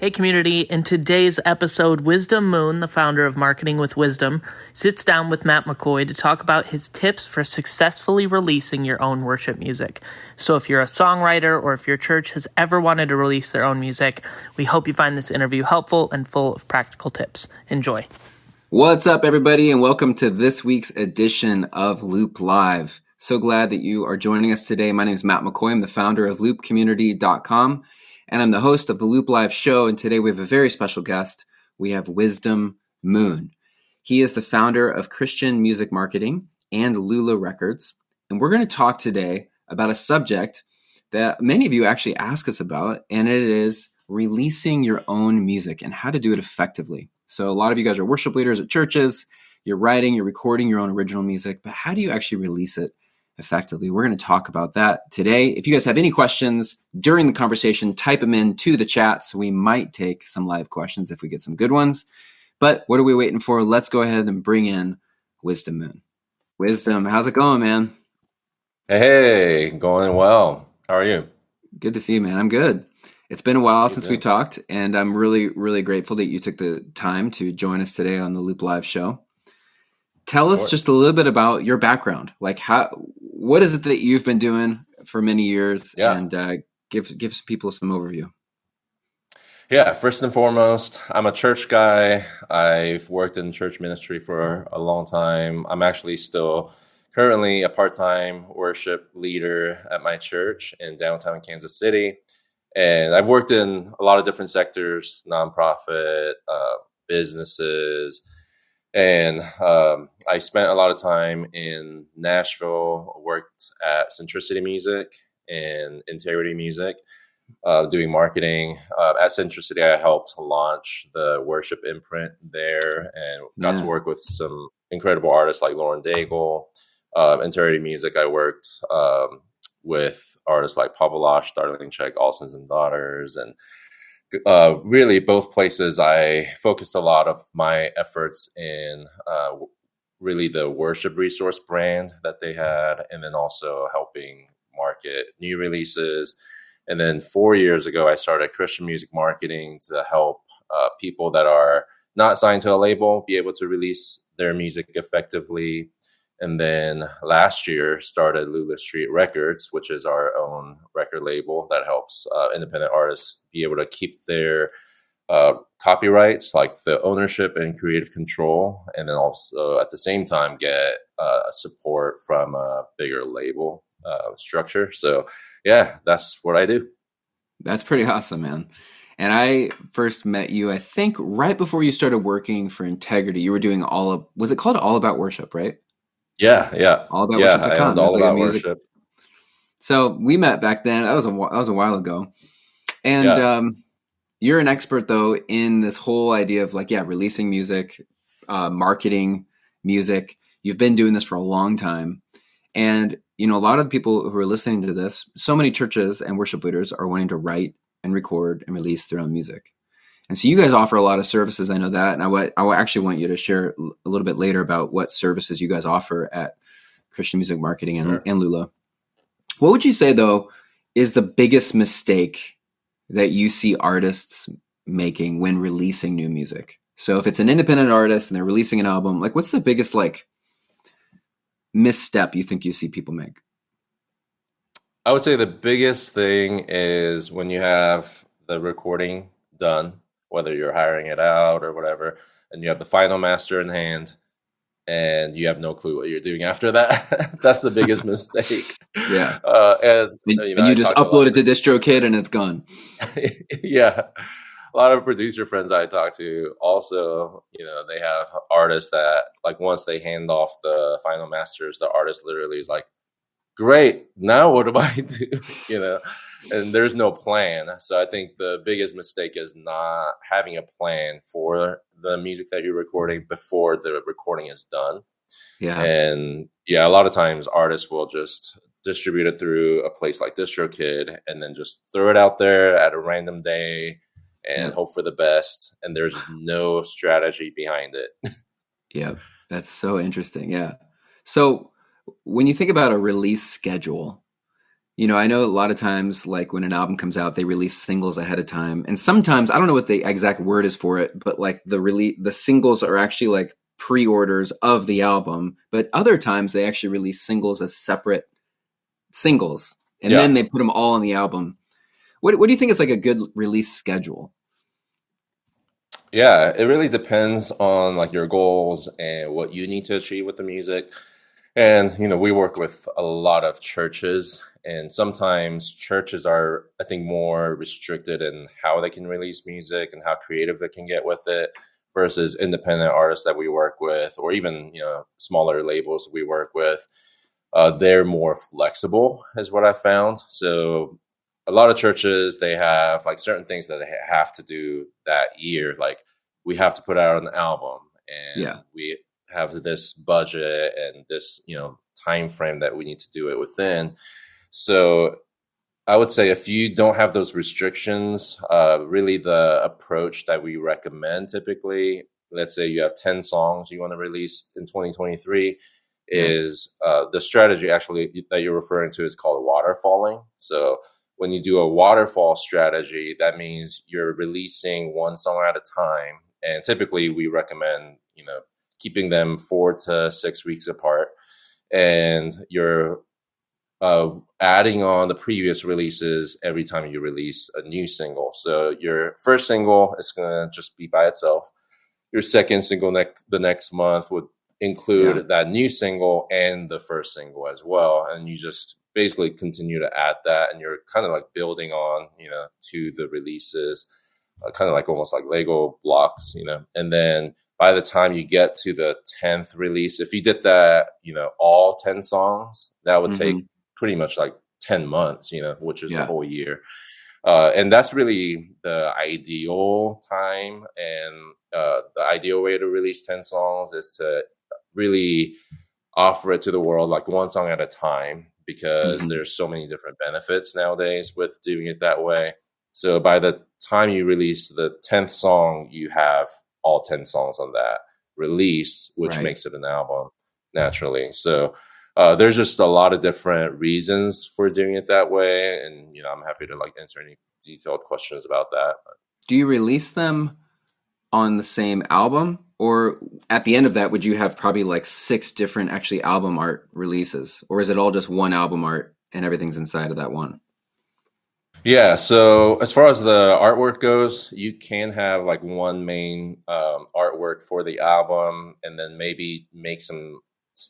Hey community, in today's episode, Wisdom Moon, the founder of Marketing with Wisdom, sits down with Matt McCoy to talk about his tips for successfully releasing your own worship music. So if you're a songwriter or if your church has ever wanted to release their own music, we hope you find this interview helpful and full of practical tips. Enjoy. What's up, everybody, and welcome to this week's edition of Loop Live. So glad that you are joining us today. My name is Matt McCoy. I'm the founder of loopcommunity.com. And I'm the host of the Loop Live show, and today we have a very special guest. We have Wisdom Moon. He is the founder of Christian Music Marketing and Lula Records, and we're going to talk today about a subject that many of you actually ask us about, and it is releasing your own music and how to do it effectively. So a lot of you guys are worship leaders at churches, you're writing, you're recording your own original music, but how do you actually release it effectively? We're going to talk about that today. If you guys have any questions during the conversation, type them into the chat. So we might take some live questions if we get some good ones. But what are we waiting for? Let's go ahead and bring in Wisdom Moon. Wisdom, how's it going, man? Hey, going well. How are you? Good to see you, man. I'm good. It's been a while since we talked, and I'm really, really grateful that you took the time to join us today on the Loop Live show. Tell us just a little bit about your background. Like, what is it that you've been doing for many years? Yeah. And give some people some overview. Yeah, first and foremost, I'm a church guy. I've worked in church ministry for a long time. I'm actually still currently a part-time worship leader at my church in downtown Kansas City. And I've worked in a lot of different sectors, nonprofit, businesses. And I spent a lot of time in Nashville, worked at Centricity Music and Integrity Music, doing marketing. At Centricity, I helped launch the worship imprint there and got to work with some incredible artists like Lauren Daigle. Integrity Music, I worked with artists like Pavlosh, Darling Check, All Sons and Daughters, and really both places I focused a lot of my efforts in really the worship resource brand that they had, and then also helping market new releases. And then 4 years ago, I started Christian Music Marketing to help people that are not signed to a label be able to release their music effectively. And then last year started Lula Street Records, which is our own record label that helps independent artists be able to keep their copyrights, like the ownership and creative control, and then also at the same time get support from a bigger label structure. So yeah, that's what I do. That's pretty awesome, man. And I first met you, I think, right before you started working for Integrity. You were doing was it called All About Worship, right? Yeah. All About Worship.com. I owned All About Worship. So we met back then. That was a while ago. And you're an expert, though, in this whole idea of releasing music, marketing music. You've been doing this for a long time. And, a lot of the people who are listening to this, so many churches and worship leaders are wanting to write and record and release their own music. And so you guys offer a lot of services. I know that. And I actually want you to share a little bit later about what services you guys offer at Christian Music Marketing and Lula. What would you say, though, is the biggest mistake that you see artists making when releasing new music? So if it's an independent artist and they're releasing an album, what's the biggest misstep you think you see people make? I would say the biggest thing is when you have the recording done, whether you're hiring it out or whatever, and you have the final master in hand and you have no clue what you're doing after that. That's the biggest mistake. Yeah. And you just upload it to DistroKid and it's gone. Yeah. A lot of producer friends I talk to also, they have artists that once they hand off the final masters, the artist literally is like, great, now what do I do? And there's no plan. So I think the biggest mistake is not having a plan for the music that you're recording before the recording is done. Yeah. And a lot of times artists will just distribute it through a place like DistroKid and then just throw it out there at a random day and hope for the best. And there's no strategy behind it. Yeah, that's so interesting. Yeah. So when you think about a release schedule, I know a lot of times, like when an album comes out, they release singles ahead of time, and sometimes I don't know what the exact word is for it, but like the singles are actually like pre-orders of the album. But other times they actually release singles as separate singles, and then they put them all on the album. What do you think is like a good release schedule? Yeah, it really depends on like your goals and what you need to achieve with the music. And, we work with a lot of churches, and sometimes churches are, I think, more restricted in how they can release music and how creative they can get with it versus independent artists that we work with, or even, smaller labels we work with. They're more flexible is what I found. So a lot of churches, they have like certain things that they have to do that year. Like we have to put out an album, and we have this budget and this, time frame that we need to do it within. So I would say if you don't have those restrictions, really the approach that we recommend typically, let's say you have 10 songs you want to release in 2023, is the strategy actually that you're referring to is called waterfalling. So when you do a waterfall strategy, that means you're releasing one song at a time. And typically we recommend, keeping them 4 to 6 weeks apart. And you're adding on the previous releases every time you release a new single. So your first single is going to just be by itself. Your second single the next month would include that new single and the first single as well. And you just basically continue to add that, and you're kind of like building on, to the releases, kind of like almost like Lego blocks, and then by the time you get to the 10th release, if you did that, all 10 songs, that would take pretty much like 10 months, which is a whole year. And that's really the ideal time. And the ideal way to release 10 songs is to really offer it to the world like one song at a time, because there's so many different benefits nowadays with doing it that way. So by the time you release the 10th song, you have all 10 songs on that release, which makes it an album naturally. So there's just a lot of different reasons for doing it that way. And, I'm happy to like answer any detailed questions about that. Do you release them on the same album, or at the end of that, would you have probably like 6 different actually album art releases, or is it all just one album art and everything's inside of that one? Yeah, so as far as the artwork goes, you can have like one main artwork for the album, and then maybe make some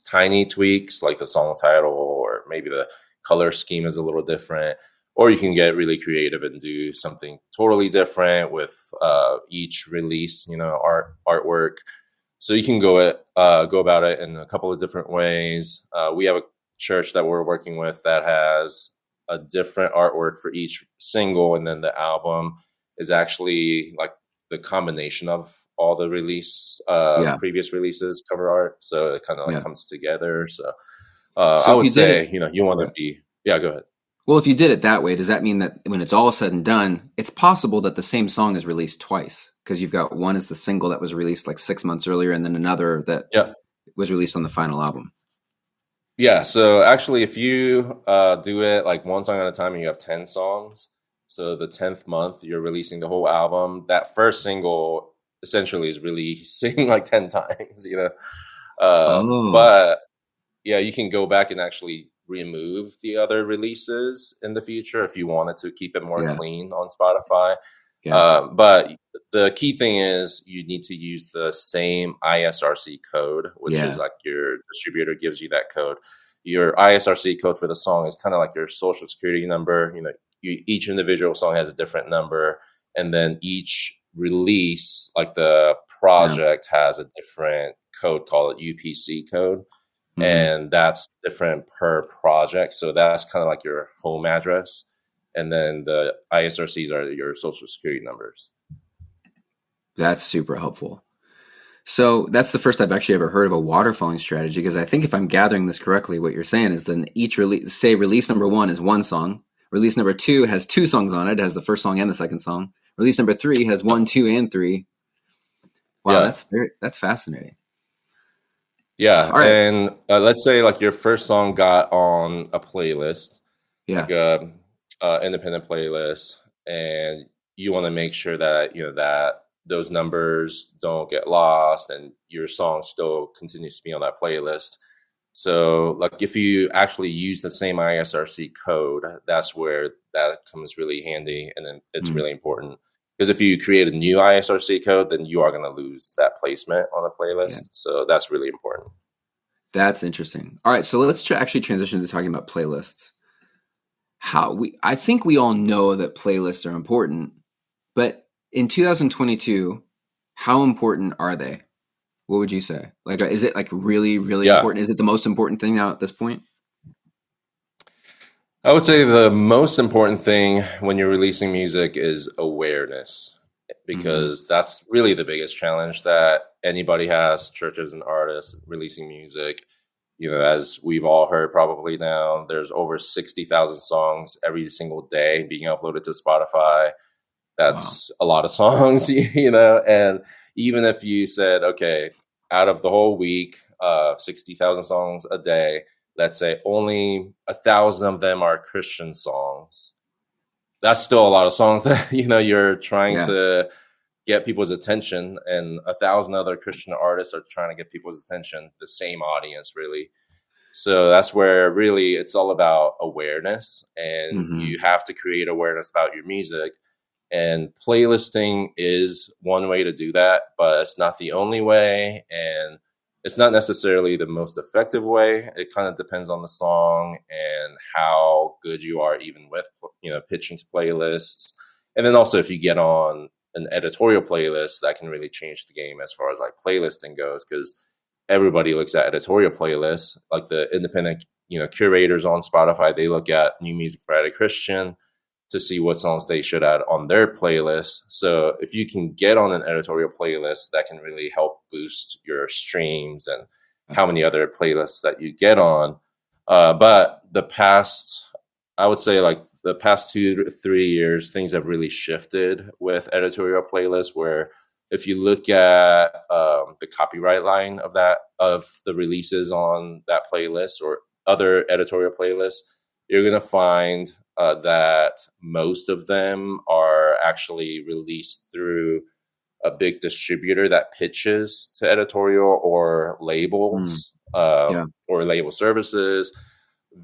tiny tweaks like the song title, or maybe the color scheme is a little different. Or you can get really creative and do something totally different with each release, artwork. So you can go about it in a couple of different ways. We have a church that we're working with that has a different artwork for each single, and then the album is actually like the combination of all the previous releases cover art. So it kind of like comes together. So I would say, you want to be, go ahead. Well, if you did it that way, does that mean that when it's all said and done, it's possible that the same song is released twice? Because you've got one as the single that was released like 6 months earlier, and then another that was released on the final album. Yeah, so actually if you do it like one song at a time and you have 10 songs, so the 10th month you're releasing the whole album, that first single essentially is releasing like 10 times, But yeah, you can go back and actually remove the other releases in the future if you wanted to keep it more clean on Spotify. But the key thing is you need to use the same ISRC code, which is like your distributor gives you that code. Your ISRC code for the song is kind of like your social security number. Each individual song has a different number, and then each release, like the project, has a different code called UPC code. And that's different per project. So that's kind of like your home address. And then the ISRCs are your social security numbers. That's super helpful. So that's the first I've actually ever heard of a waterfalling strategy, because I think if I'm gathering this correctly, what you're saying is then each release, say release number 1 is one song. Release number 2 has 2 songs on it. It has the first song and the second song. Release number 3 has 1, 2, and 3. Wow, that's fascinating. Yeah, right. And let's say like your first song got on a playlist. Yeah. like a independent playlist, and you want to make sure that that those numbers don't get lost and your song still continues to be on that playlist. So like if you actually use the same ISRC code, that's where that comes really handy, and then it's Mm. really important because if you create a new ISRC code, then you are going to lose that placement on the Yeah. playlist. So that's really important. That's interesting. All right, so let's actually transition to talking about playlists. I think we all know that playlists are important, but in 2022, how important are they? What would you say? Like, is it like really, really Yeah. important? Is it the most important thing now at this point? I would say the most important thing when you're releasing music is awareness, because that's really the biggest challenge that anybody has, churches and artists releasing music. As we've all heard probably now, there's over 60,000 songs every single day being uploaded to Spotify. That's a lot of songs, and even if you said, okay, out of the whole week, 60,000 songs a day, let's say only 1,000 of them are Christian songs. That's still a lot of songs that, you're trying to get people's attention, and 1,000 other Christian artists are trying to get people's attention, the same audience, really. So that's where really it's all about awareness, and you have to create awareness about your music. And playlisting is one way to do that, but it's not the only way. And it's not necessarily the most effective way. It kind of depends on the song and how good you are even with, pitching to playlists. And then also if you get on an editorial playlist, that can really change the game as far as like playlisting goes, because everybody looks at editorial playlists, like the independent, curators on Spotify. They look at New Music Friday Christian to see what songs they should add on their playlist. So if you can get on an editorial playlist, that can really help boost your streams and how many other playlists that you get on. But I would say like the past 2 to 3 years, things have really shifted with editorial playlists, where if you look at the copyright line of the releases on that playlist or other editorial playlists, you're going to find that most of them are actually released through a big distributor that pitches to editorial or labels or label services.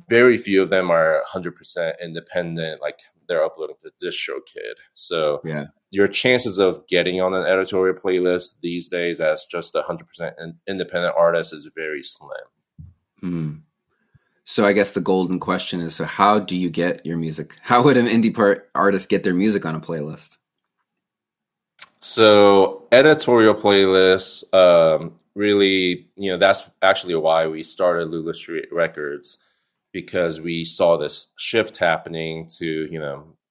Very few of them are 100% independent, like they're uploading to DistroKid. So your chances of getting on an editorial playlist these days as just 100% independent artist is very slim. So I guess the golden question is, so how do you get your music? How would an indie artist get their music on a playlist? So editorial playlists, really, that's actually why we started Lula Street Records, because we saw this shift happening to,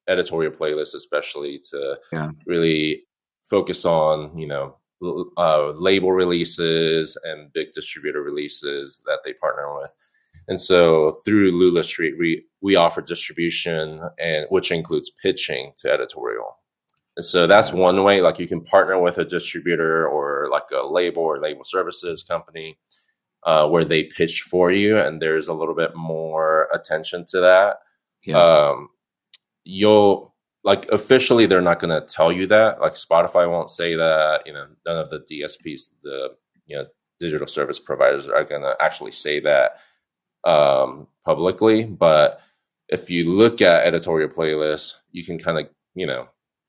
editorial playlists, especially to really focus on, label releases and big distributor releases that they partner with. And so through Lula Street, we offer distribution, and which includes pitching to editorial. And so that's one way, like you can partner with a distributor or like a label or label services company where they pitch for you, and there's a little bit more attention to that. You'll like officially they're not going to tell you that, like Spotify won't say that, none of the DSPs, the digital service providers are going to actually say that publicly. But if you look at editorial playlists, you can kind of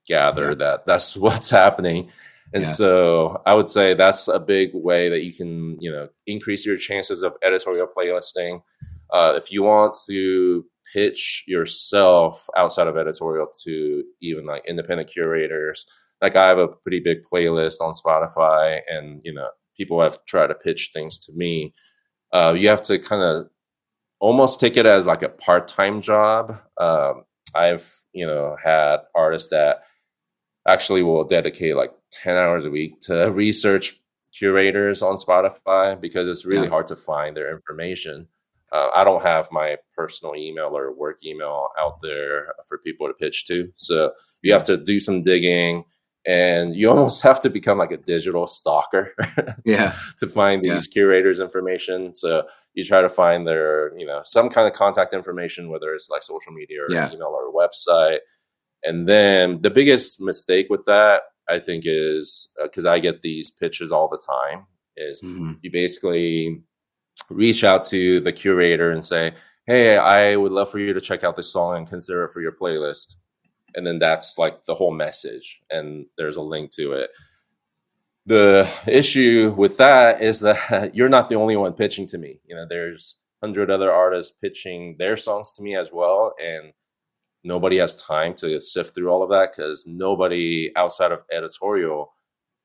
gather that that's what's happening. And so I would say that's a big way that you can increase your chances of editorial playlisting. If you want to pitch yourself outside of editorial to even like independent curators, like I have a pretty big playlist on Spotify, and people have tried to pitch things to me. You have to kind of almost take it as like a part-time job. I've had artists that actually will dedicate like 10 hours a week to research curators on Spotify, because it's really hard to find their information. I don't have my personal email or work email out there for people to pitch to. So you have to do some digging. And you almost have to become like a digital stalker Yeah. to find Yeah. these curators' information. So you try to find their, some kind of contact information, whether it's like social media or Yeah. email or website. And then the biggest mistake with that, I think, is because I get these pitches all the time, is you basically reach out to the curator and say, hey, I would love for you to check out this song and consider it for your playlist. And then that's like the whole message, and there's a link to it. The issue with that is that you're not the only one pitching to me. There's 100 other artists pitching their songs to me as well, and nobody has time to sift through all of that, because nobody outside of editorial,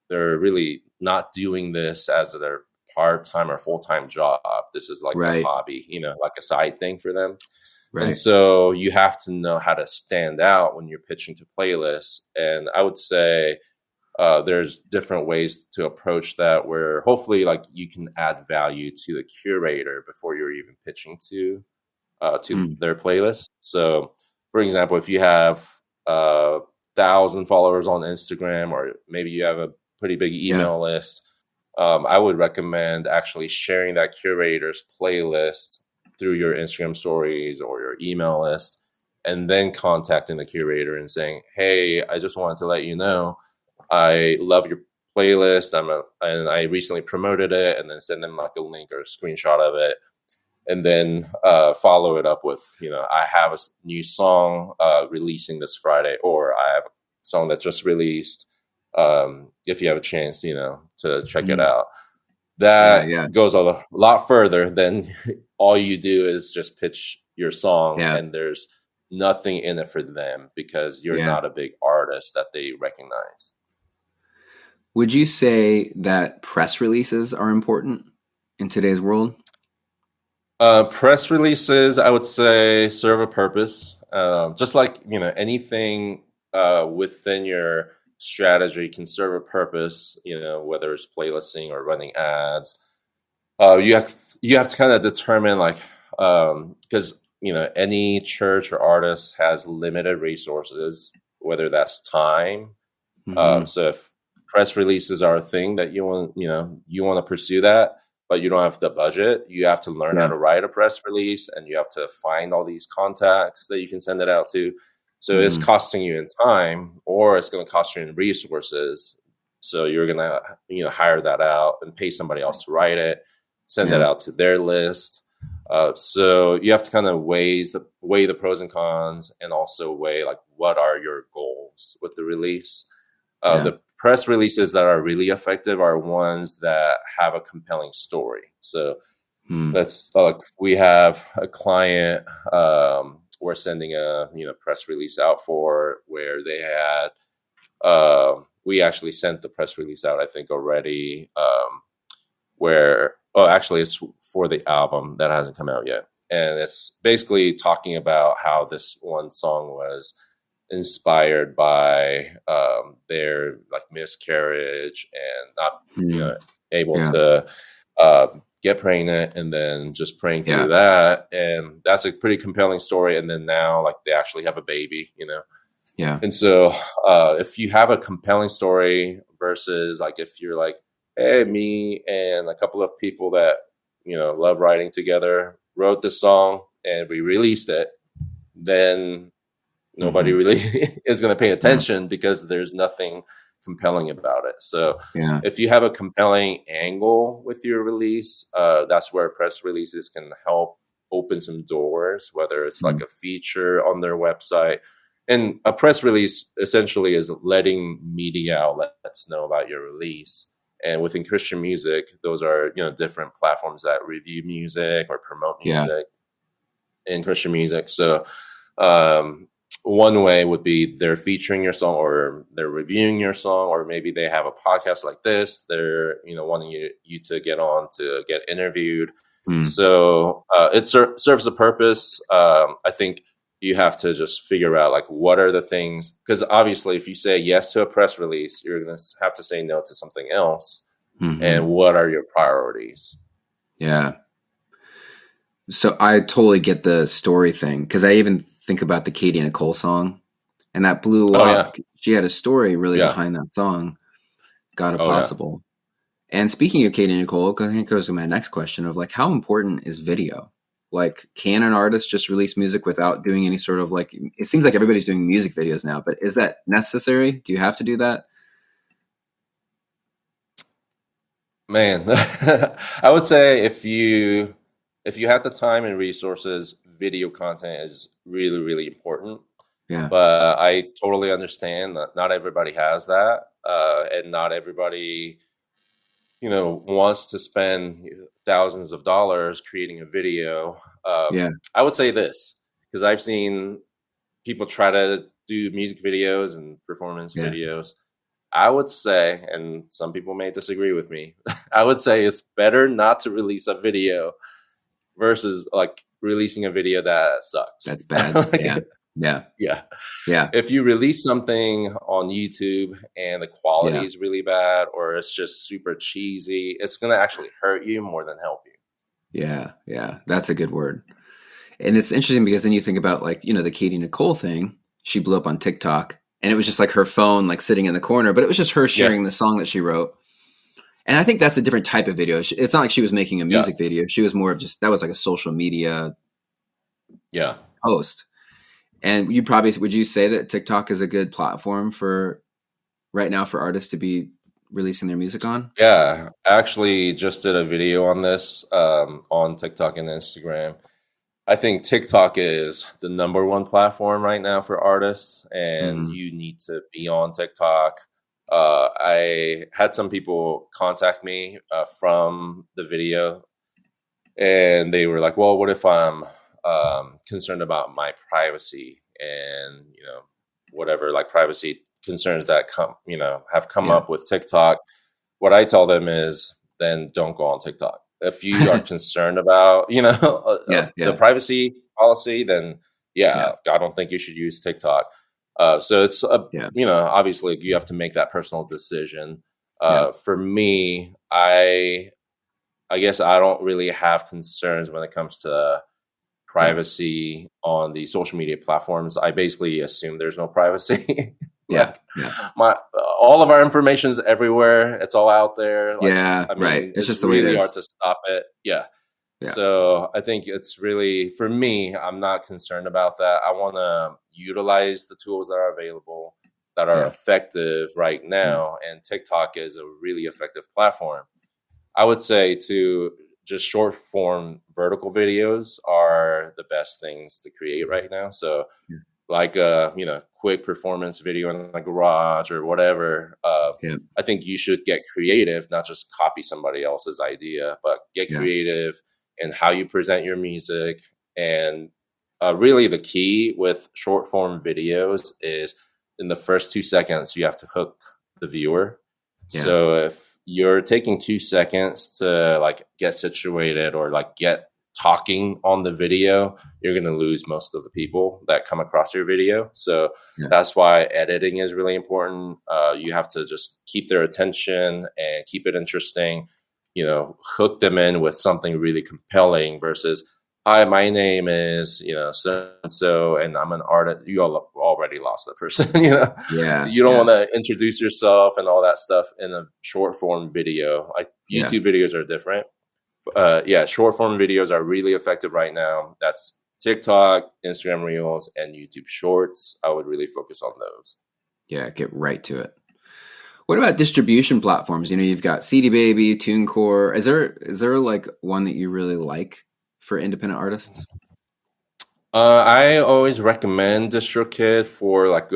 they're really not doing this as their part-time or full-time job. This is like a hobby, like a side thing for them. Right. And so you have to know how to stand out when you're pitching to playlists. And I would say there's different ways to approach that, where hopefully like you can add value to the curator before you're even pitching to their playlist. So, for example, if you have 1,000 followers on Instagram, or maybe you have a pretty big email list, I would recommend actually sharing that curator's playlist through your Instagram stories or your email list, and then contacting the curator and saying, hey, I just wanted to let you know I love your playlist. And I recently promoted it, and then send them like a link or a screenshot of it. And then follow it up with, I have a new song releasing this Friday, or I have a song that just released. If you have a chance, to check it out. That goes a lot further than all you do is just pitch your song, and there's nothing in it for them because you're not a big artist that they recognize. Would you say that press releases are important in today's world? Press releases, I would say, serve a purpose. Just like, anything within your strategy can serve a purpose, whether it's playlisting or running ads. You have to kind of determine, like, because any church or artist has limited resources, whether that's time. So if press releases are a thing that you want to pursue that, but you don't have the budget, you have to learn how to write a press release, and you have to find all these contacts that you can send it out to. So it's costing you in time, or it's going to cost you in resources. So you're going to, hire that out and pay somebody else to write it, send it out to their list. So you have to kind of weigh the pros and cons, and also weigh like what are your goals with the release. The press releases that are really effective are ones that have a compelling story. So that's we have a client we're sending a press release out for, where they had we actually sent the press release out, I think, already, actually it's for the album that hasn't come out yet, and it's basically talking about how this one song was inspired by their like miscarriage and not able to get pregnant, and then just praying through that. And that's a pretty compelling story. And then now like they actually have a baby, And so if you have a compelling story versus like if you're like, hey, me and a couple of people that, love writing together wrote this song and we released it, then nobody really is going to pay attention because there's nothing compelling about it. So if you have a compelling angle with your release, that's where press releases can help open some doors, whether it's like a feature on their website. And a press release essentially is letting media outlets know about your release. And within Christian music, those are, different platforms that review music or promote music in Christian music. So one way would be they're featuring your song, or they're reviewing your song, or maybe they have a podcast like this. They're, wanting you to get on to get interviewed. So it serves a purpose. I think you have to just figure out like what are the things, because obviously if you say yes to a press release, you're going to have to say no to something else. And what are your priorities? Yeah. So I totally get the story thing, because I even think about the Katie Nicole song. and that blew Oh up. yeah. She had a story really Yeah. behind that song, God Oh yeah. Possible. And speaking of Katie Nicole, I think goes to my next question of like, how important is video? Like, can an artist just release music without doing any sort of like, it seems like everybody's doing music videos now, but is that necessary? Do you have to do that? Man, I would say if you have the time and resources, video content is really, really important. Yeah. But I totally understand that not everybody has that, and not everybody, wants to spend thousands of dollars creating a video. Yeah. I would say this because I've seen people try to do music videos and performance Yeah. videos. I would say, and some people may disagree with me, I would say it's better not to release a video versus like releasing a video that sucks. That's bad. Like, Yeah. Yeah. yeah. Yeah. If you release something on YouTube and the quality Yeah. is really bad or it's just super cheesy, it's going to actually hurt you more than help you. Yeah. Yeah. That's a good word. And it's interesting because then you think about like, the Katie Nicole thing, she blew up on TikTok and it was just like her phone, like sitting in the corner, but it was just her sharing the song that she wrote. And I think that's a different type of video. It's not like she was making a music video. She was more of just, that was like a social media post. And would you say that TikTok is a good platform for right now for artists to be releasing their music on? Yeah, I actually just did a video on this on TikTok and Instagram. I think TikTok is the number one platform right now for artists, and you need to be on TikTok. I had some people contact me from the video, and they were like, well, what if I'm concerned about my privacy and, whatever like privacy concerns that have come up with TikTok. What I tell them is then don't go on TikTok. If you are concerned about, the privacy policy, then I don't think you should use TikTok. So it's, obviously you have to make that personal decision. For me, I guess I don't really have concerns when it comes to privacy on the social media platforms. I basically assume there's no privacy. All of our information is everywhere. It's all out there. Right. It's just the way it is. Really hard to stop it. Yeah. So I think it's really, for me, I'm not concerned about that. I want to utilize the tools that are available that are effective right now. And TikTok is a really effective platform. I would say just short form vertical videos are the best things to create right now. So like a, quick performance video in a garage or whatever. I think you should get creative, not just copy somebody else's idea, but get creative in how you present your music. And really the key with short form videos is in the first 2 seconds, you have to hook the viewer. So if you're taking 2 seconds to like get situated or like get talking on the video, you're going to lose most of the people that come across your video. So that's why editing is really important. You have to just keep their attention and keep it interesting, hook them in with something really compelling versus, hi, my name is, so-and-so, and I'm an artist. You all already lost that person, You don't want to introduce yourself and all that stuff in a short form video. YouTube videos are different. Short form videos are really effective right now. That's TikTok, Instagram Reels, and YouTube Shorts. I would really focus on those. Yeah, get right to it. What about distribution platforms? You've got CD Baby, TuneCore. Is there like one that you really like for independent artists? I always recommend DistroKid for like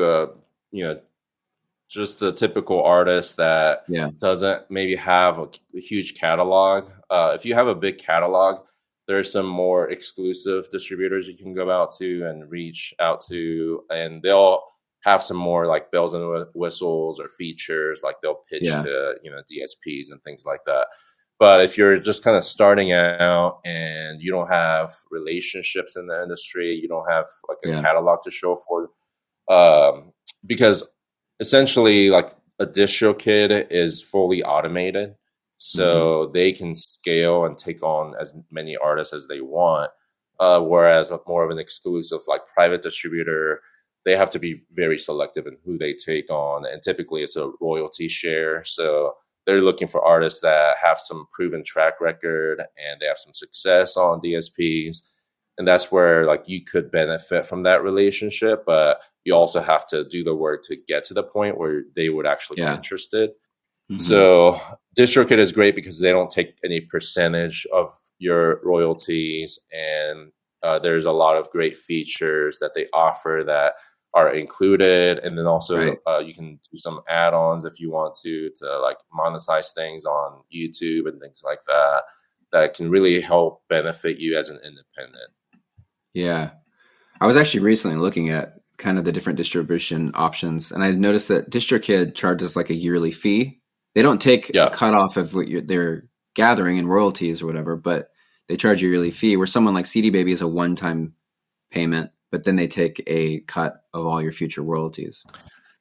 just a typical artist that doesn't maybe have a huge catalog. If you have a big catalog, there's some more exclusive distributors you can go out to and reach out to, and they'll have some more like bells and whistles or features, like they'll pitch to DSPs and things like that. But if you're just kind of starting out and you don't have relationships in the industry, you don't have like a catalog to show for, because essentially like a DistroKid is fully automated, so they can scale and take on as many artists as they want. Whereas more of an exclusive like private distributor, they have to be very selective in who they take on. And typically it's a royalty share. So they're looking for artists that have some proven track record and they have some success on DSPs. And that's where like you could benefit from that relationship, but you also have to do the work to get to the point where they would actually be interested. So DistroKid is great because they don't take any percentage of your royalties, and there's a lot of great features that they offer that are included. And then also you can do some add-ons if you want to like monetize things on YouTube and things like that, that can really help benefit you as an independent. Yeah. I was actually recently looking at kind of the different distribution options, and I noticed that DistroKid charges like a yearly fee. They don't take a cutoff of what they're gathering in royalties or whatever, but they charge a yearly fee, where someone like CD Baby is a one-time payment, but then they take a cut of all your future royalties.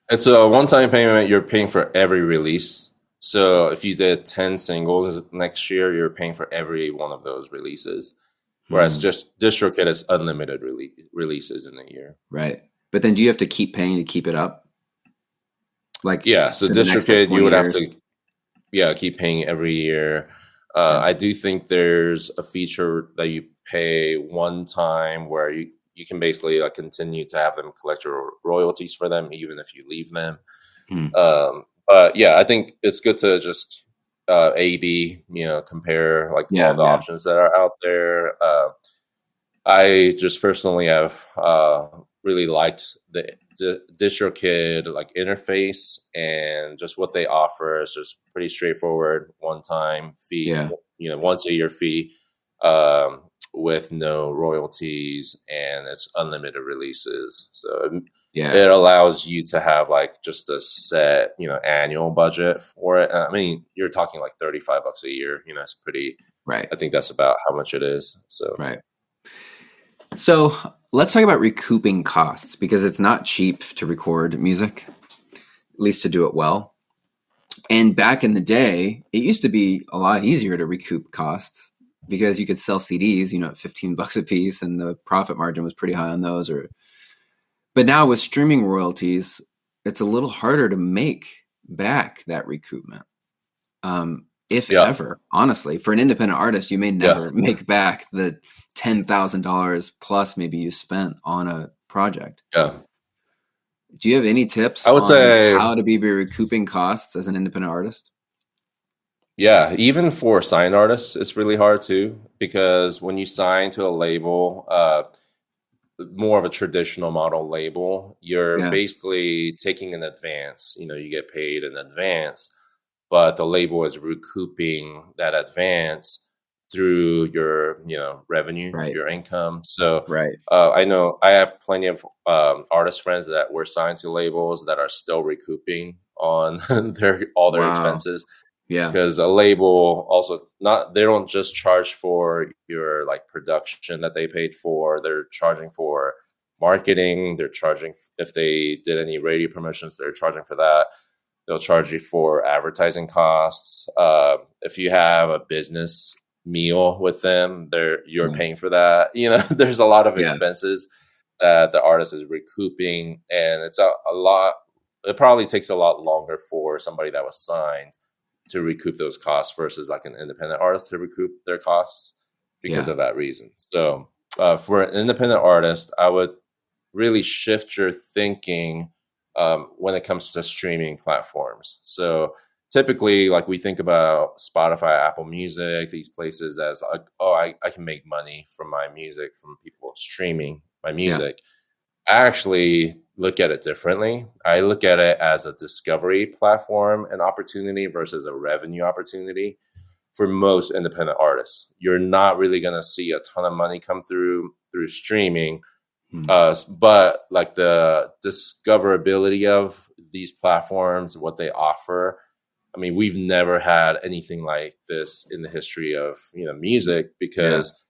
It's a one-time payment. You're paying for every release. So if you did 10 singles next year, you're paying for every one of those releases. Whereas just DistroKid is unlimited releases in a year. Right. But then do you have to keep paying to keep it up? Like, yeah, so DistroKid, you would have to keep paying every year. I do think there's a feature that you pay one time where you can basically like continue to have them collect your royalties for them even if you leave them. But yeah, I think it's good to just A/B, compare like all the options that are out there. I just personally have really liked the DistroKid like interface, and just what they offer is just pretty straightforward, one-time fee, once a year fee, with no royalties, and it's unlimited releases. So it allows you to have like just a set, annual budget for it. I mean, you're talking like $35 a year, it's pretty, I think that's about how much it is. So, So let's talk about recouping costs, because it's not cheap to record music, at least to do it well. And back in the day, it used to be a lot easier to recoup costs because you could sell CDs, at $15 a piece, and the profit margin was pretty high on those. But now with streaming royalties, it's a little harder to make back that recoupment. If ever, honestly, for an independent artist, you may never make back the $10,000 plus maybe you spent on a project. Yeah. Do you have any tips I would say how to be recouping costs as an independent artist? Yeah, even for signed artists, it's really hard too, because when you sign to a label, more of a traditional model label, you're basically taking an advance. You get paid in advance, but the label is recouping that advance through your revenue, your income. So I know I have plenty of artist friends that were signed to labels that are still recouping on all their expenses. Because a label also they don't just charge for your like production that they paid for. They're charging for marketing. They're charging if they did any radio promotions, they're charging for that. They'll charge you for advertising costs. If you have a business meal with them, you're paying for that. There's a lot of expenses that the artist is recouping, and it's a lot. It probably takes a lot longer for somebody that was signed to recoup those costs versus like an independent artist to recoup their costs because of that reason. So for an independent artist, I would really shift your thinking when it comes to streaming platforms. So typically, like we think about Spotify, Apple Music, these places as like, I can make money from my music, from people streaming my music. I actually look at it differently. I look at it as a discovery platform and opportunity versus a revenue opportunity for most independent artists. You're not really going to see a ton of money come through streaming, but like the discoverability of these platforms, what they offer. I mean, we've never had anything like this in the history of music, because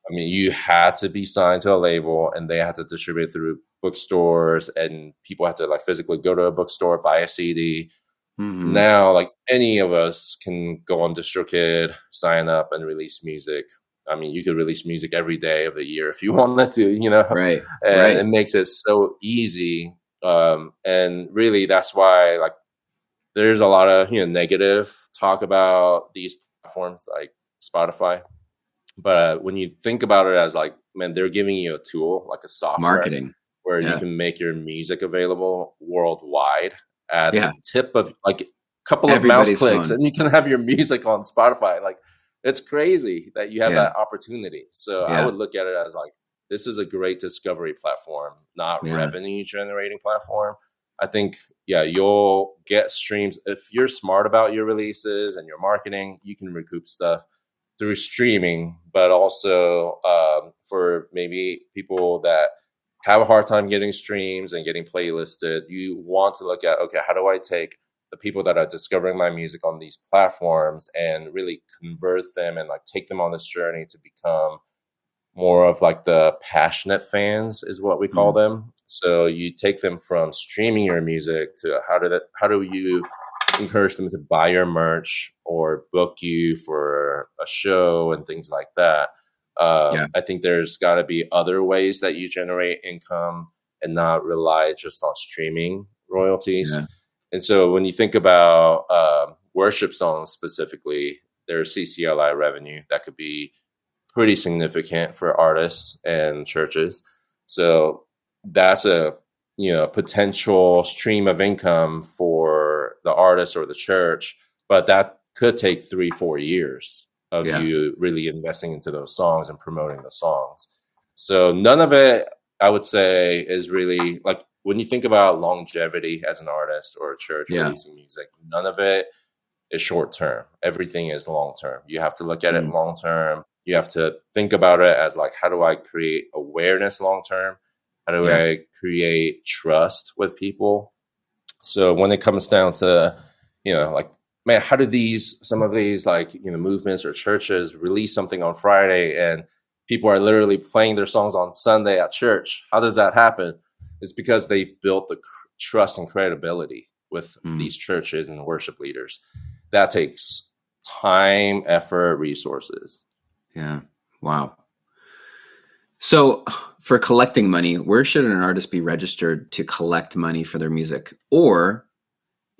I mean, you had to be signed to a label, and they had to distribute through bookstores, and people had to like physically go to a bookstore, buy a CD. Now, like any of us can go on DistroKid, sign up, and release music I mean, you could release music every day of the year if you wanted to, you know, Right. and Right. it makes it so easy. And really, that's why like there's a lot of negative talk about these platforms like Spotify. But when you think about it as like, man, they're giving you a tool, like a software, Marketing. where you Yeah. can make your music available worldwide at Yeah. the tip of like a couple of mouse Everybody's clicks, phone. and you can have your music on Spotify. Like, it's crazy that you have Yeah. that opportunity. So I Yeah. would look at it as like, this is a great discovery platform, not Yeah. revenue generating platform. I think, yeah, you'll get streams. If you're smart about your releases and your marketing, you can recoup stuff through streaming, but also for maybe people that have a hard time getting streams and getting playlisted, you want to look at, okay, how do I take the people that are discovering my music on these platforms and really convert them and like take them on this journey to become more of like the passionate fans is what we call them. So you take them from streaming your music to how do you encourage them to buy your merch or book you for a show and things like that. I think there's got to be other ways that you generate income and not rely just on streaming royalties. Yeah. And so when you think about worship songs specifically, there's CCLI revenue that could be pretty significant for artists and churches. So that's a potential stream of income for the artist or the church, but that could take 3-4 years of you really investing into those songs and promoting the songs. So none of it, I would say, is really like when you think about longevity as an artist or a church releasing music, none of it is short term. Everything is long term. You have to look at it long term. You have to think about it as like, how do I create awareness long term? How do I create trust with people? So when it comes down to, like, man, how do some of these like, movements or churches release something on Friday and people are literally playing their songs on Sunday at church? How does that happen? It's because they've built the trust and credibility with these churches and worship leaders. That takes time, effort, resources. Yeah. Wow. So for collecting money, where should an artist be registered to collect money for their music? Or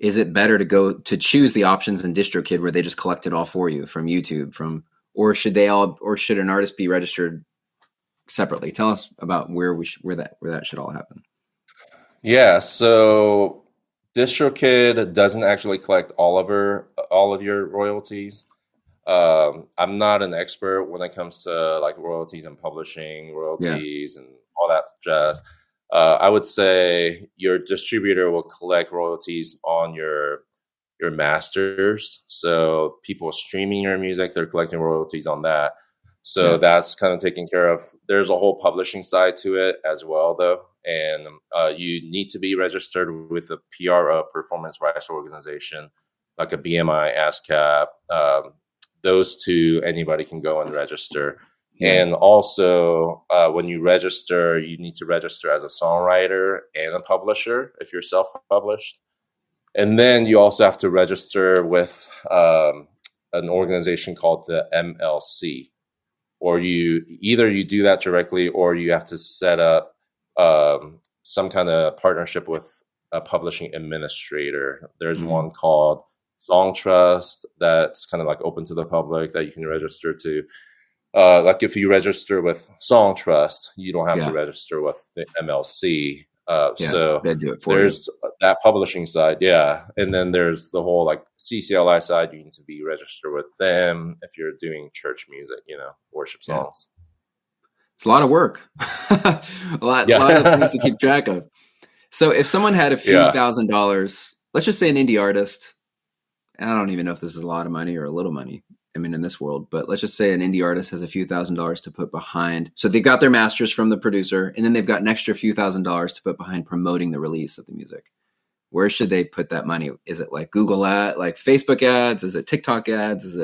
is it better to go to choose the options in DistroKid where they just collect it all for you from YouTube, or should an artist be registered separately? Tell us about where that should all happen. Yeah. So DistroKid doesn't actually collect all of your royalties. I'm not an expert when it comes to like royalties and publishing royalties and all that jazz. I would say your distributor will collect royalties on your masters. So people streaming your music, they're collecting royalties on that. So that's kind of taken care of. There's a whole publishing side to it as well, though. And you need to be registered with a PRO, Performance Rights Organization, like a BMI, ASCAP. Those two, anybody can go and register. And also, when you register, you need to register as a songwriter and a publisher if you're self-published. And then you also have to register with an organization called the MLC. Or you do that directly, or you have to set up some kind of partnership with a publishing administrator. There's one called Songtrust that's kind of like open to the public that you can register to. Like if you register with Songtrust, you don't have to register with the MLC. So they do it for there's that publishing side, and then there's the whole like CCLI side. You need to be registered with them if you're doing church music, worship songs. It's a lot of work, a lot of things to keep track of. So if someone had a few $1,000s, let's just say an indie artist, and I don't even know if this is a lot of money or a little money, I mean, in this world, but let's just say an indie artist has a few $1,000s to put behind. So they've got their masters from the producer, and then they've got an extra few $1,000s to put behind promoting the release of the music. Where should they put that money? Is it like Google ad, like Facebook ads? Is it TikTok ads?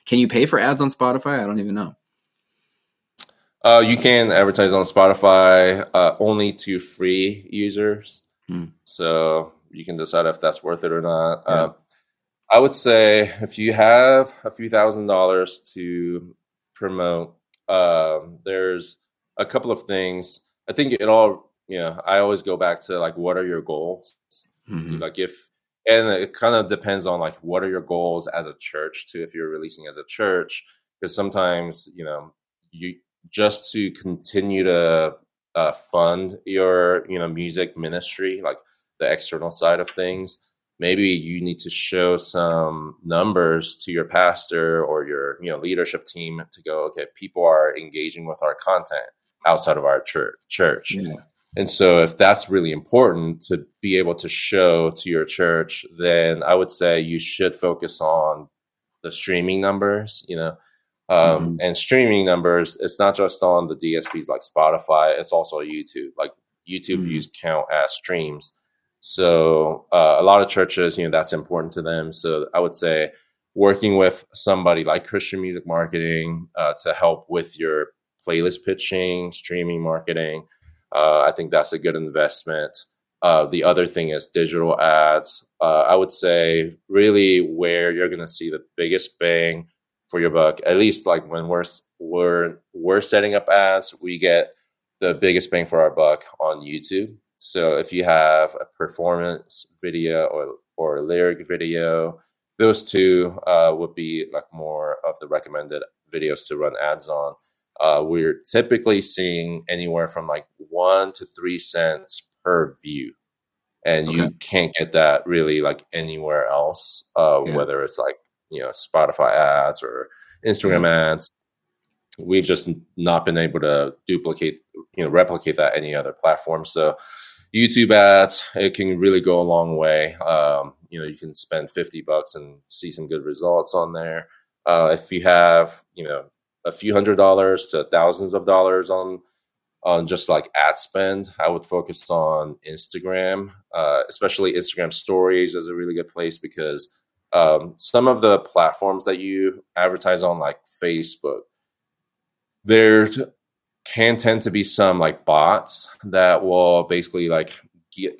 Can you pay for ads on Spotify? I don't even know. You can advertise on Spotify only to free users. So you can decide if that's worth it or not. I would say if you have a few $1,000s to promote there's a couple of things. I think it all, I always go back to like, what are your goals? Mhm. Like and it kind of depends on like, what are your goals as a church too, if you're releasing as a church, because sometimes, you just to continue to fund your, music ministry, like the external side of things, maybe you need to show some numbers to your pastor or your, leadership team to go, okay, people are engaging with our content outside of our church. Yeah. And so if that's really important to be able to show to your church, then I would say you should focus on the streaming numbers, and streaming numbers. It's not just on the DSPs like Spotify, it's also YouTube. Like YouTube views count as streams. So a lot of churches, that's important to them. So I would say working with somebody like Christian Music Marketing to help with your playlist pitching, streaming marketing. I think that's a good investment. The other thing is digital ads. I would say really where you're going to see the biggest bang for your buck, at least like when we're setting up ads, we get the biggest bang for our buck on YouTube. So if you have a performance video or a lyric video, those two would be like more of the recommended videos to run ads on. We're typically seeing anywhere from like 1 to 3 cents per view. And you can't get that really like anywhere else, whether it's like, Spotify ads or Instagram ads. We've just not been able to replicate that any other platform. So YouTube ads, it can really go a long way. You can spend $50 and see some good results on there. If you have, a few $100s to thousands of dollars on just like ad spend, I would focus on Instagram, especially Instagram stories is a really good place because some of the platforms that you advertise on, like Facebook, there can tend to be some like bots that will basically like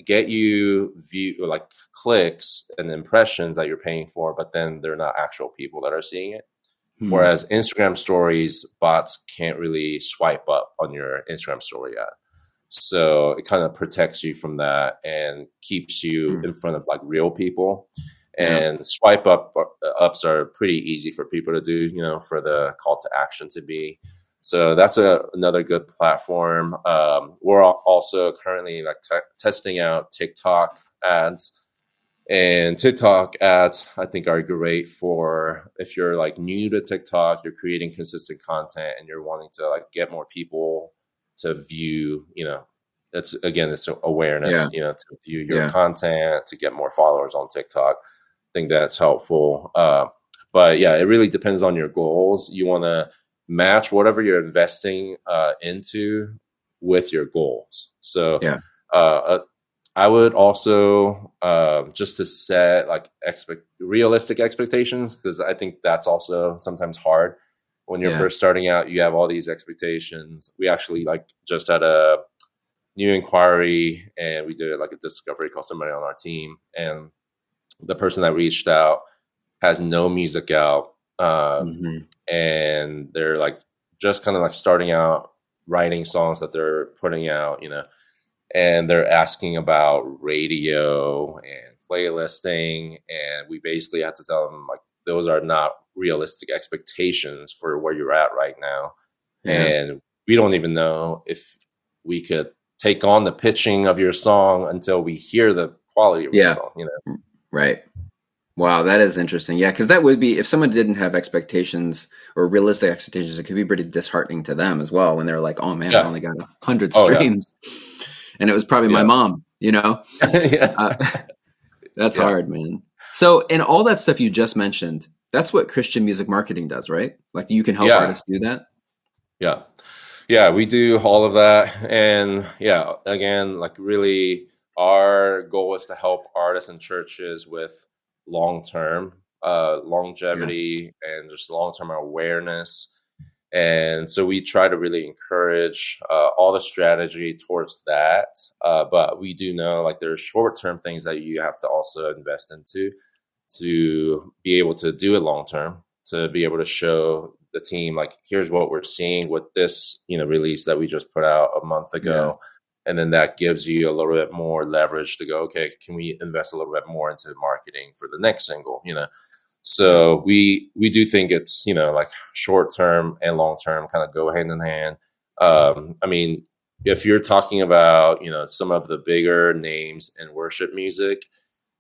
get you like clicks and impressions that you're paying for, but then they're not actual people that are seeing it. Whereas Instagram stories, bots can't really swipe up on your Instagram story ad. So it kind of protects you from that and keeps you in front of like real people. And swipe ups are pretty easy for people to do, for the call to action to be. So that's another good platform. We're also currently like testing out TikTok ads. And TikTok ads, I think, are great for if you're like new to TikTok, you're creating consistent content and you're wanting to like get more people to view, it's awareness, to view your content, to get more followers on TikTok. I think that's helpful. But yeah, it really depends on your goals. You want to match whatever you're investing into with your goals. So I would also just to set like realistic expectations, because I think that's also sometimes hard when you're first starting out. You have all these expectations. We actually like just had a new inquiry and we did like a discovery call somebody on our team, and the person that reached out has no music out, and they're like just kind of like starting out writing songs that they're putting out, and they're asking about radio and playlisting. And we basically had to tell them like, those are not realistic expectations for where you're at right now. And we don't even know if we could take on the pitching of your song until we hear the quality of your song, Right. Wow, that is interesting. Yeah, because that would be, if someone didn't have expectations or realistic expectations, it could be pretty disheartening to them as well when they're like, oh man, I only got 100 streams. And it was probably my mom, That's hard, man. So, and all that stuff you just mentioned, that's what Christian Music Marketing does, right? Like you can help artists do that? Yeah, we do all of that. And again, like really our goal is to help artists and churches with long-term longevity and just long-term awareness. And so we try to really encourage all the strategy towards that. But we do know like there's short-term things that you have to also invest into to be able to do it long-term, to be able to show the team, like, here's what we're seeing with this, release that we just put out a month ago. And then that gives you a little bit more leverage to go, okay, can we invest a little bit more into marketing for the next single, So we do think it's, like short term and long term kind of go hand in hand. I mean, if you're talking about, some of the bigger names in worship music,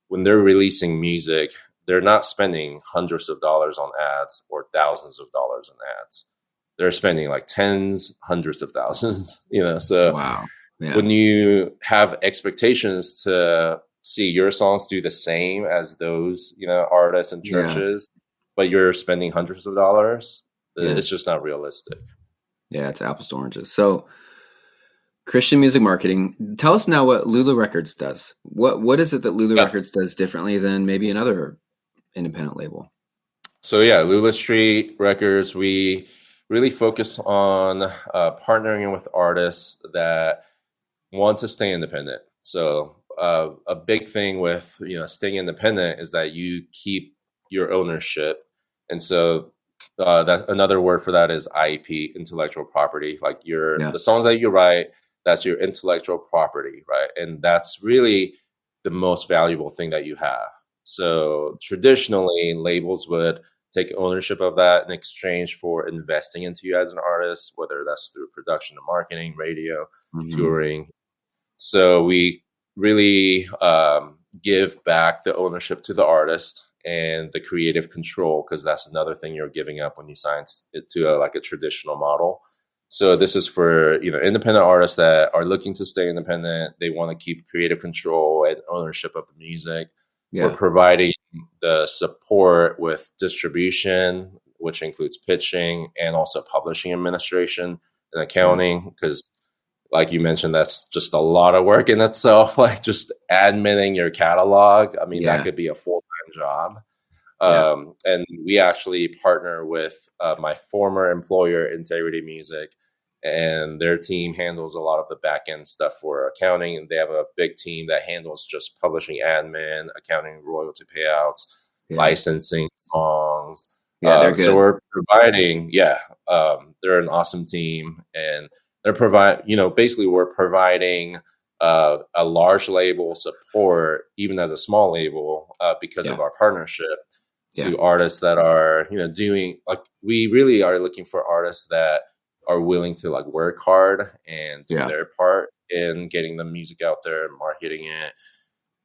when they're releasing music, they're not spending hundreds of dollars on ads or thousands of dollars on ads. They're spending like tens, hundreds of thousands, so wow. Yeah. When you have expectations to see your songs do the same as those, artists and churches, but you're spending hundreds of dollars, it's just not realistic. Yeah, it's apples to oranges. So Christian music marketing, tell us now what Lula Records does. What is it that Lula Records does differently than maybe another independent label? So Lula Street Records, we really focus on partnering with artists that want to stay independent. So a big thing with staying independent is that you keep your ownership, and so that another word for that is IP, intellectual property. Like the songs that you write, that's your intellectual property, right? And that's really the most valuable thing that you have. So traditionally, labels would take ownership of that in exchange for investing into you as an artist, whether that's through production and marketing, radio, touring. So we really give back the ownership to the artist and the creative control, because that's another thing you're giving up when you sign it to a traditional model. So this is for independent artists that are looking to stay independent. They want to keep creative control and ownership of the music. We're providing the support with distribution, which includes pitching and also publishing administration and accounting, because like you mentioned, that's just a lot of work in itself, like just admitting your catalog. I mean, that could be a full-time job. And we actually partner with my former employer, Integrity Music, and their team handles a lot of the back-end stuff for accounting. And they have a big team that handles just publishing admin, accounting, royalty payouts, licensing songs. They're good. So we're providing, they're an awesome team, and they're basically we're providing a large label support, even as a small label, because of our partnership to artists that are, doing, like, we really are looking for artists that are willing to work hard and do their part in getting the music out there and marketing it,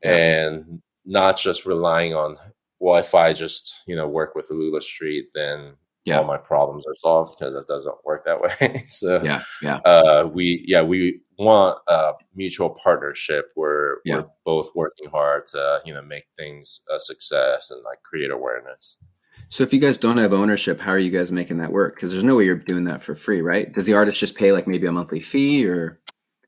and not just relying on, well, if I just, work with Lula Street, then all my problems are solved, because it doesn't work that way. So we want a mutual partnership where we're both working hard to, make things a success and create awareness. So if you guys don't have ownership, how are you guys making that work? Because there's no way you're doing that for free, right? Does the artist just pay maybe a monthly fee, or?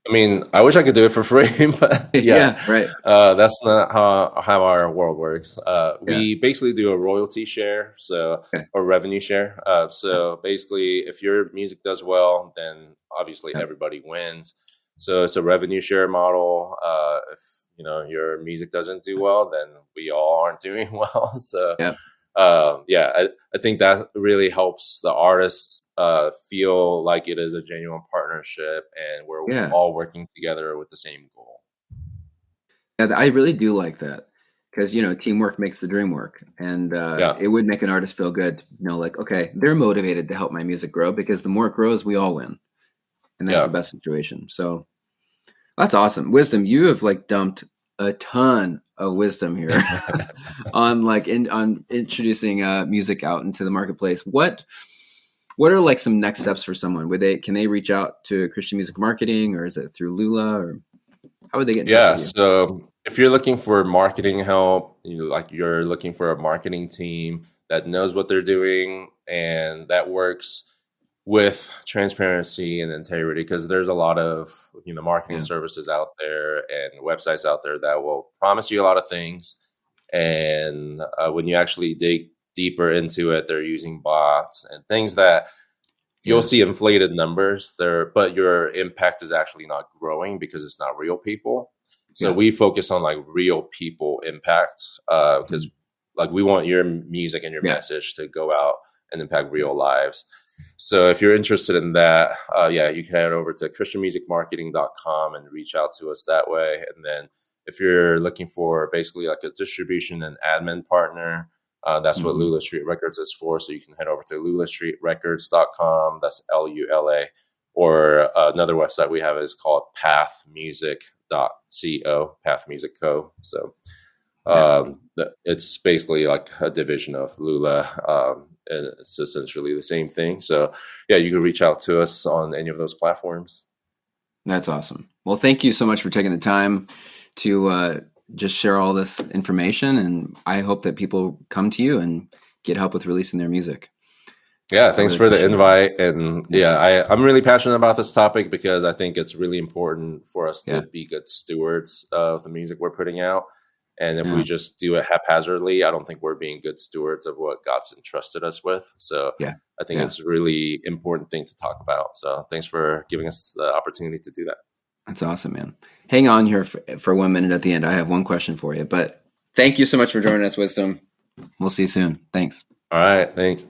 I mean, I wish I could do it for free, but right. That's not how our world works. We basically do a royalty share, or revenue share. So basically, if your music does well, then obviously everybody wins. So it's a revenue share model. If your music doesn't do well, then we all aren't doing well. So I think that really helps the artists feel like it is a genuine partnership, and we're all working together with the same goal. Yeah, I really do like that, because teamwork makes the dream work, and it would make an artist feel good. Okay, they're motivated to help my music grow, because the more it grows, we all win, and that's the best situation. So that's awesome. Wisdom, you have dumped a ton of wisdom here on introducing music out into the marketplace. What are some next steps for someone? Can they reach out to Christian Music Marketing, or is it through Lula, or how would they get in touch with you? So if you're looking for marketing help, you're looking for a marketing team that knows what they're doing and that works with transparency and integrity, because there's a lot of marketing services out there and websites out there that will promise you a lot of things, and when you actually dig deeper into it, they're using bots and things that you'll see inflated numbers there, but your impact is actually not growing because it's not real people. So we focus on real people impact, because we want your music and your message to go out and impact real lives. So if you're interested in that, you can head over to christianmusicmarketing.com and reach out to us that way. And then if you're looking for basically like a distribution and admin partner, that's what Lula Street Records is for. So you can head over to lulastreetrecords.com. That's LULA. Or another website we have is called pathmusic.co, Path Music Co. So it's basically like a division of Lula. And it's essentially the same thing. So you can reach out to us on any of those platforms. That's awesome. Well, thank you so much for taking the time to just share all this information. And I hope that people come to you and get help with releasing their music. Yeah, thanks for the invite. And I'm really passionate about this topic because I think it's really important for us to be good stewards of the music we're putting out. And if we just do it haphazardly, I don't think we're being good stewards of what God's entrusted us with. So I think it's a really important thing to talk about. So thanks for giving us the opportunity to do that. That's awesome, man. Hang on here for 1 minute at the end. I have one question for you, but thank you so much for joining us, Wisdom. We'll see you soon. Thanks. All right. Thanks.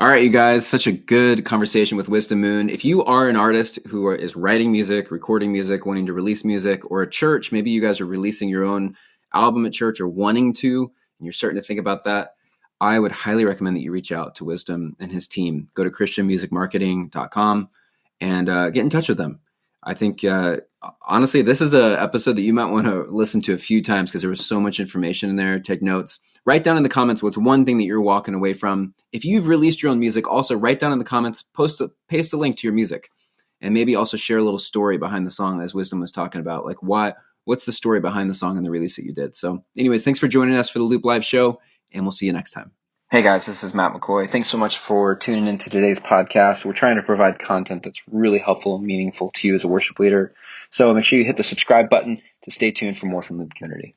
All right, you guys, such a good conversation with Wisdom Moon. If you are an artist who is writing music, recording music, wanting to release music, or a church, maybe you guys are releasing your own album at church or wanting to, and you're starting to think about that, I would highly recommend that you reach out to Wisdom and his team. Go to christianmusicmarketing.com and get in touch with them. I think, honestly, this is an episode that you might want to listen to a few times because there was so much information in there. Take notes. Write down in the comments what's one thing that you're walking away from. If you've released your own music, also write down in the comments, paste a link to your music, and maybe also share a little story behind the song as Wisdom was talking about. Like what's the story behind the song and the release that you did? So anyways, thanks for joining us for the Loop Live show, and we'll see you next time. Hey guys, this is Matt McCoy. Thanks so much for tuning into today's podcast. We're trying to provide content that's really helpful and meaningful to you as a worship leader. So make sure you hit the subscribe button to stay tuned for more from Loop Community.